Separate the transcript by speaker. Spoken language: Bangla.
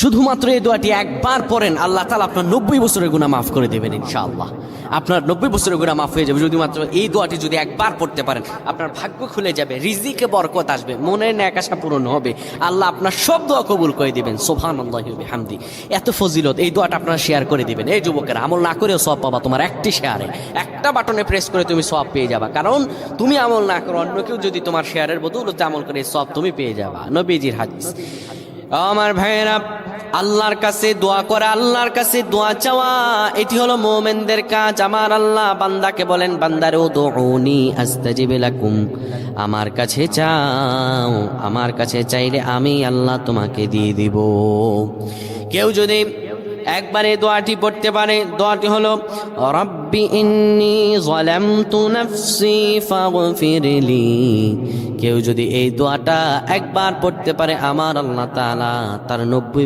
Speaker 1: শুধুমাত্র এই দোয়াটি একবার পড়েন, আল্লাহ তাআলা আপনার 90 বছরের গুনাহ মাফ করে দেবেন ইনশাআল্লাহ। আপনার 90 বছরের গুনাহ মাফ হয়ে যাবে যদি মাত্র এই দোয়াটি যদি একবার পড়তে পারেন। আপনার ভাগ্য খুলে যাবে, রিজিকে বরকত আসবে, মনের ন্যাক আশা পূরণ হবে, আল্লাহ আপনার সব দোয়া কবুল করে দিবেন। সুবহানাল্লাহি ওয়া বিহামদি। এত ফজিলত, এই দোয়াটা আপনারা শেয়ার করে দিবেন। এই যুবকেরা, আমল না করেও সওয়াব পাবা। তোমার একটি শেয়ারে, একটা বাটনে প্রেস করে তুমি সওয়াব পেয়ে যাবা। কারণ তুমি আমল না করো, অন্য কেউ যদি তোমার শেয়ারের বদৌলতে আমল করে, সওয়াব তুমি পেয়ে যাবা। নবীজির হাদিস। আমার ভাইয়েরা, আল্লাহর কাছে দোয়া করা, আল্লাহর কাছে দোয়া চাওয়া, এটি হলো মুমিনদের কাজ। আমার আল্লাহ বান্দাকে বলেন, বান্দারে উদউনি আস্তাজিব লাকুম, আমার কাছে চাও, আমার কাছে চাইলে আমি আল্লাহ তোমাকে দিয়ে দিব। কেউ যদি একবারে দোয়াটি পড়তে পারে, দোয়াটি হলো রব্বি ইন্নী যালামতু নাফসি ফাগফিরলি। কেউ যদি এই দোয়াটা একবার পড়তে পারে, আমার আল্লাহ তাআলা তার 90